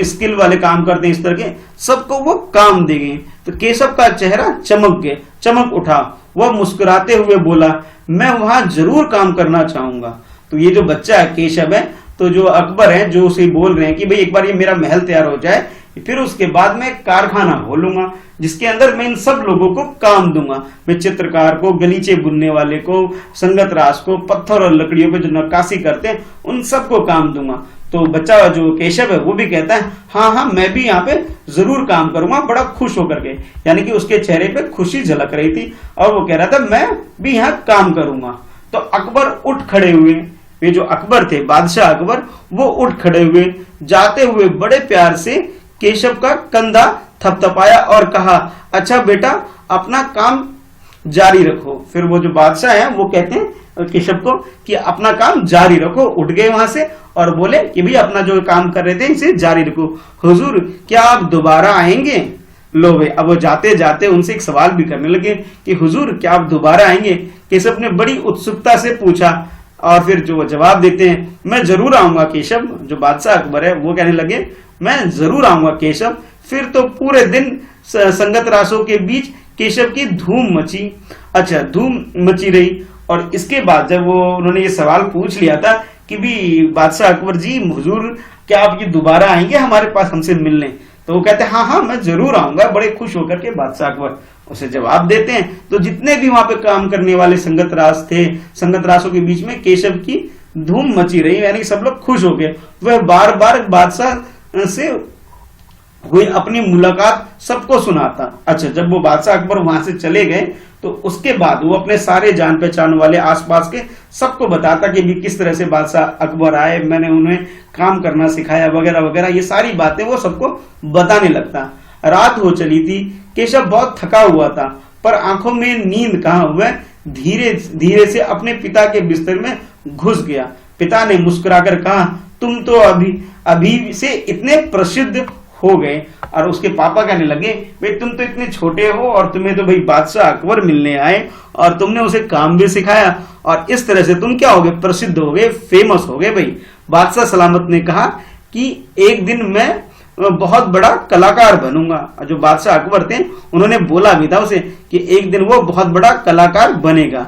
स्किल वाले काम करते हैं इस तरह के, सबको वो काम देंगे। तो केशव का चेहरा चमक उठा। वह मुस्कुराते हुए बोला, मैं वहां जरूर काम करना चाहूंगा। तो ये जो बच्चा है केशव है, तो जो अकबर है जो उसे बोल रहे हैं कि भाई एक बार ये मेरा महल तैयार हो जाए, फिर उसके बाद मैं कारखाना खोलूंगा जिसके अंदर मैं इन सब लोगों को काम दूंगा। मैं चित्रकार को, गलीचे बुनने वाले को, संगत रास को, पत्थर और लकड़ियों पे जो नक्काशी करते हैं उन सबको काम दूंगा। तो बच्चा जो केशव है वो भी कहता है, हाँ मैं भी यहाँ पे जरूर काम करूंगा, बड़ा खुश होकर के। यानी कि उसके चेहरे पे खुशी झलक रही थी और वो कह रहा था मैं भी यहाँ काम करूंगा। तो अकबर उठ खड़े हुए। ये जो अकबर थे, बादशाह अकबर, वो उठ खड़े हुए, जाते हुए बड़े प्यार से केशव का कंधा थपथपाया और कहा, अच्छा बेटा अपना काम जारी रखो। फिर वो जो बादशाह हैं वो कहते हैं केशव को कि अपना काम जारी रखो। उठ गए वहां से और बोले कि भाई अपना जो काम कर रहे थे इसे जारी रखो। हुजूर क्या आप दोबारा आएंगे? लो भाई, अब वो जाते जाते उनसे एक सवाल भी करने लगे कि हुजूर क्या आप दोबारा आएंगे? केशव ने बड़ी उत्सुकता से पूछा और फिर जो जवाब देते हैं, मैं जरूर आऊंगा केशव। जो बादशाह अकबर है वो कहने लगे, मैं जरूर आऊंगा केशव। फिर तो पूरे दिन संगत रासों के बीच केशव की धूम मची रही और इसके बाद जब वो उन्होंने ये सवाल पूछ लिया था कि भी बादशाह अकबर जी हुजूर क्या आप ये दोबारा आएंगे हमारे पास हमसे मिलने, तो वो कहते हैं हाँ हाँ मैं जरूर आऊंगा। बड़े खुश होकर के बादशाह अकबर उसे जवाब देते हैं। तो जितने भी वहां पे काम करने वाले संगतरास थे, संगतरासों के बीच में केशव की धूम मची रही, यानी सब लोग खुश हो गए। वह बार बार बादशाह से हुई अपनी मुलाकात सबको सुनाता। अच्छा, जब वो बादशाह अकबर वहां से चले गए तो उसके बाद वो अपने सारे जान पहचान वाले आसपास के सबको बताता कि भी किस तरह से बादशाह अकबर आए, मैंने उन्हें काम करना सिखाया वगैरह वगैरह, ये सारी बातें वो सबको बताने लगता। रात हो चली थी, केशव बहुत थका हुआ था, पर आंखों में नींद कहाँ, वह धीरे धीरे से अपने पिता के बिस्तर में घुस गया। पिता ने मुस्कुराकर कहा, तुम तो अभी से इतने प्रसिद्ध हो गए। और उसके पापा कहने लगे, भाई तुम तो इतने छोटे हो और तुम्हें तो भाई बादशाह अकबर मिलने आए और तुमने उसे काम भी सिखाया और इस तरह से तुम क्या हो गए, प्रसिद्ध हो गए, फेमस हो गए भाई। बादशाह सलामत ने कहा कि एक दिन मैं बहुत बड़ा कलाकार बनूंगा। जो बादशाह अकबर थे उन्होंने बोला भी था उसे कि एक दिन वो बहुत बड़ा कलाकार बनेगा।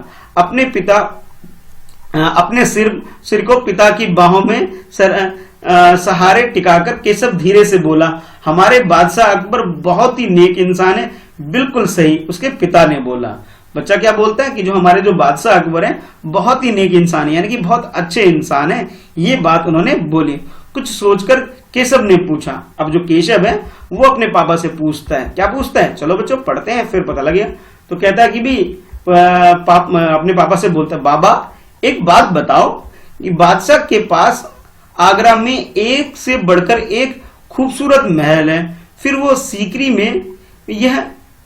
अपने सिर को पिता की बाहों में सहारे टिकाकर केशव धीरे से बोला, हमारे बादशाह अकबर बहुत ही नेक इंसान है। बिल्कुल सही, उसके पिता ने बोला। बच्चा क्या बोलता है कि जो हमारे जो बादशाह अकबर है बहुत ही नेक इंसान है, यानी कि बहुत अच्छे इंसान है। ये बात उन्होंने बोली। कुछ सोचकर केशव ने पूछा। अब जो केशव है वो अपने पापा से पूछता है, क्या पूछता है, चलो बच्चों पढ़ते हैं फिर पता लगेगा। तो कहता है कि भी अपने पापा से बोलता है, बाबा एक बात बताओ कि बादशाह के पास आगरा में एक से बढ़कर एक खूबसूरत महल है, फिर वो सीकरी में यह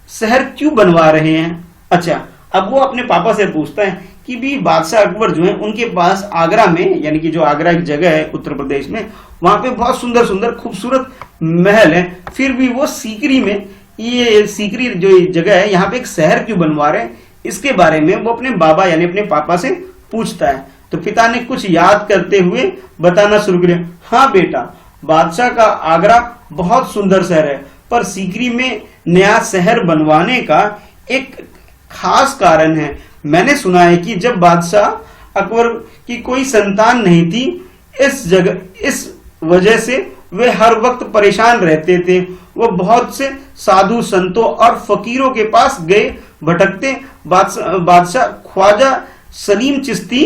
शहर क्यों बनवा रहे हैं। अच्छा, अब वो अपने पापा से पूछता है कि भी बादशाह अकबर जो है उनके पास आगरा में, यानी कि जो आगरा एक जगह है उत्तर प्रदेश में, वहां पे बहुत सुंदर सुंदर खूबसूरत महल है, फिर भी वो सीकरी में, ये सीकरी जो जगह है यहाँ पे एक शहर क्यों बनवा रहे हैं, इसके बारे में वो अपने बाबा यानी अपने पापा से पूछता है। तो पिता ने कुछ याद करते हुए बताना शुरू किया, हाँ बेटा, बादशाह का आगरा बहुत सुंदर शहर है, पर सीकरी में नया शहर बनवाने का एक खास कारण है। मैंने सुना है कि जब बादशाह अकबर की कोई संतान नहीं थी, इस वजह से वे हर वक्त परेशान रहते थे। वो बहुत से साधु संतों और फकीरों के पास गए भटकते। बादशाह ख्वाजा सलीम चिश्ती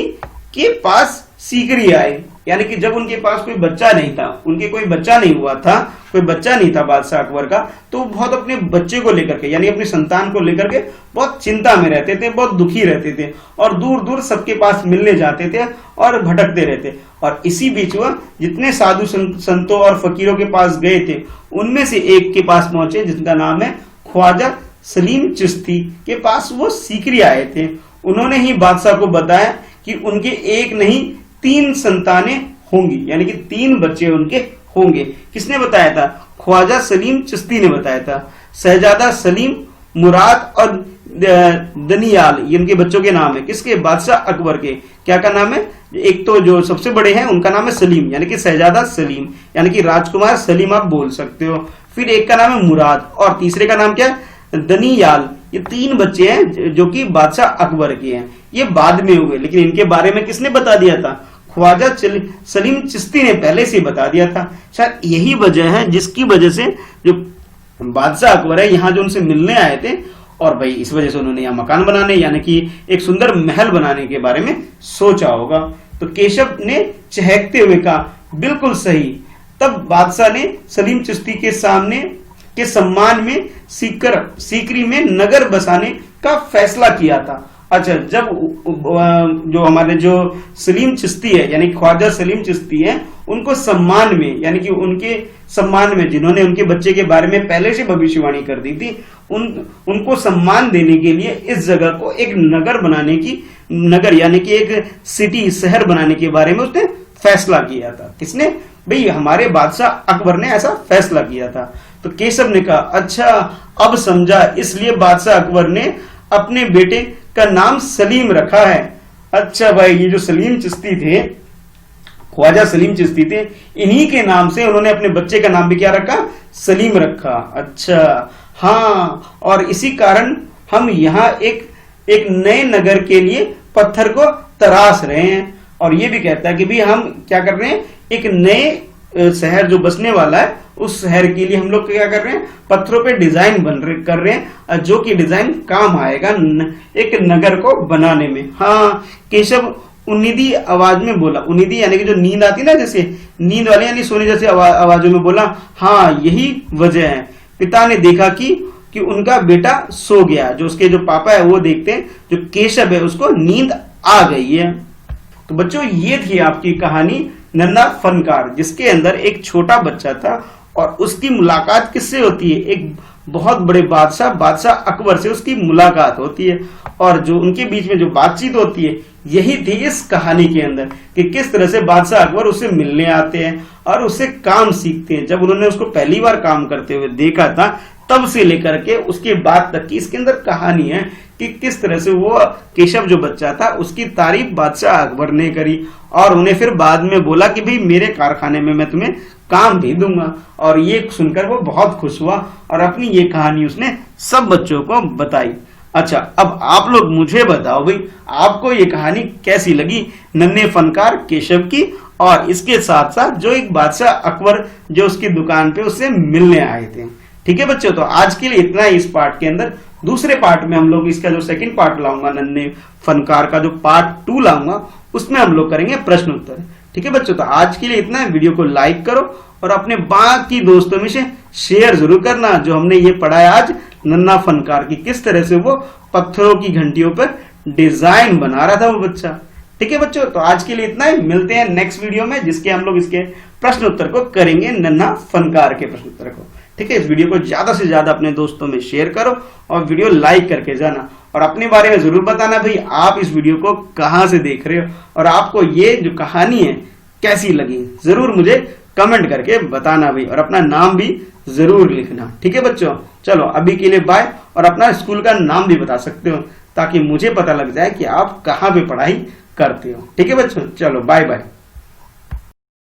के पास सीकरी आए, यानी कि जब उनके पास कोई बच्चा नहीं था, उनके कोई बच्चा नहीं हुआ था, कोई बच्चा नहीं था बादशाह अकबर का, तो बहुत अपने बच्चे को लेकर के यानी अपनी संतान को लेकर के बहुत चिंता में रहते थे, बहुत दुखी रहते थे और दूर दूर सबके पास मिलने जाते थे और भटकते रहते। और इसी बीच वह जितने साधु संतों और फकीरों के पास गए थे, उनमें से एक के पास पहुंचे जिसका नाम है ख्वाजा सलीम चिश्ती के पास वो सीकरी आए थे। उन्होंने ही बादशाह को बताया कि उनके एक नहीं 3 संतानें होंगी, यानी कि 3 बच्चे उनके होंगे। किसने बताया था? ख्वाजा सलीम चिश्ती ने बताया था। शहजादा सलीम, मुराद और दनियाल, ये उनके बच्चों के नाम है। किसके? बादशाह अकबर के। क्या का नाम है? एक तो जो सबसे बड़े हैं उनका नाम है सलीम, यानी कि शहजादा सलीम, यानी कि राजकुमार सलीम आप बोल सकते हो। फिर एक का नाम है मुराद और तीसरे का नाम क्या है? दनियाल। ये 3 बच्चे हैं जो कि बादशाह अकबर के हैं। ये बाद में हुए, लेकिन इनके बारे में किसने बता दिया था? ख्वाजा सलीम चिश्ती ने पहले से बता दिया था। शायद यही वजह है जिसकी वजह से जो बादशाह अकबर है यहाँ जो उनसे मिलने आए थे, और भाई इस वजह से उन्होंने यहाँ मकान बनाने यानी कि एक सुंदर महल बनाने के बारे में सोचा होगा। तो केशव ने चहकते हुए कहा, बिल्कुल सही। तब बादशाह ने सलीम चिश्ती के सम्मान में सीकरी में नगर बसाने का फैसला किया था। अच्छा, जब जो हमारे जो सलीम चिश्ती है यानी ख्वाजा सलीम चिश्ती है, उनको सम्मान में यानी कि उनके सम्मान में जिन्होंने उनके बच्चे के बारे में पहले से भविष्यवाणी कर दी थी, उनको सम्मान देने के लिए इस जगह को एक नगर यानी कि एक सिटी शहर बनाने के बारे में उसने फैसला किया था। किसने? भाई हमारे बादशाह अकबर ने ऐसा फैसला किया था। तो केशव ने कहा, अच्छा अब समझा, इसलिए बादशाह अकबर ने अपने बेटे का नाम सलीम रखा है। अच्छा भाई, ये जो सलीम चिश्ती थे, ख्वाजा सलीम चिश्ती थे, इन्हीं के नाम से उन्होंने अपने बच्चे का नाम भी क्या रखा? सलीम रखा। अच्छा हाँ, और इसी कारण हम यहाँ एक नए नगर के लिए पत्थर को तराश रहे हैं। और ये भी कहता है कि भाई हम क्या कर रहे हैं, एक नए शहर जो बसने वाला है उस शहर के लिए हम लोग क्या कर रहे हैं, पत्थरों पे डिजाइन कर रहे हैं, जो कि डिजाइन काम आएगा एक नगर को बनाने में। हाँ, केशव उन्नीदी आवाज में बोला, उन्नीदी यानी कि जो नींद आती ना, जैसे नींद वाले यानी सोने जैसे आवाजों में बोला, हाँ यही वजह है। पिता ने देखा कि उनका बेटा सो गया। जो उसके जो पापा है वो देखते हैं जो केशव है उसको नींद आ गई है। तो बच्चों ये थी आपकी कहानी नन्हा फनकार, जिसके अंदर एक छोटा बच्चा था और उसकी मुलाकात किससे होती है, एक बहुत बड़े बादशाह अकबर से उसकी मुलाकात होती है। और जो उनके बीच में जो बातचीत होती है यही थी इस कहानी के अंदर, कि किस तरह से बादशाह अकबर उससे मिलने आते हैं और उससे काम सीखते हैं। जब उन्होंने उसको पहली बार काम करते हुए देखा था तब से लेकर के उसके बाद तक की इसके अंदर कहानी है कि किस तरह से वो केशव जो बच्चा था उसकी तारीफ बादशाह अकबर ने करी और उन्हें फिर बाद में बोला कि भाई मेरे कारखाने में मैं तुम्हें काम भी दूंगा। और ये सुनकर वो बहुत खुश हुआ और अपनी ये कहानी उसने सब बच्चों को बताई। अच्छा, अब आप लोग मुझे बताओ भाई आपको ये कहानी कैसी लगी, नन्हे फनकार केशव की, और इसके साथ साथ जो एक बादशाह अकबर जो उसकी दुकान पे उससे मिलने आए थे। ठीक है बच्चों, तो आज के लिए इतना ही इस पार्ट के अंदर। दूसरे पार्ट में हम लोग इसका जो सेकंड पार्ट लाऊंगा, नन्हे फनकार का जो पार्ट 2 लाऊंगा, उसमें हम लोग करेंगे प्रश्न उत्तर। ठीक है बच्चों, तो आज के लिए इतना है। वीडियो को लाइक करो और अपने बाकी दोस्तों में से शेयर जरूर करना जो हमने ये पढ़ा है आज नन्हा फनकार की, किस तरह से वो पत्थरों की घंटियों पर डिजाइन बना रहा था वो बच्चा। ठीक है बच्चों, तो आज के लिए इतना ही। मिलते हैं नेक्स्ट वीडियो में जिसके हम लोग इसके प्रश्न उत्तर को करेंगे, नन्हा फनकार के प्रश्न उत्तर को। ठीक है, इस वीडियो को ज्यादा से ज्यादा अपने दोस्तों में शेयर करो और वीडियो लाइक करके जाना और अपने बारे में जरूर बताना भाई आप इस वीडियो को कहां से देख रहे हो और आपको ये जो कहानी है कैसी लगी, जरूर मुझे कमेंट करके बताना भाई, और अपना नाम भी जरूर लिखना। ठीक है बच्चों, चलो अभी के लिए बाय, और अपना स्कूल का नाम भी बता सकते हो ताकि मुझे पता लग जाए कि आप कहाँ पे पढ़ाई करते हो। ठीक है बच्चों, चलो बाय बाय।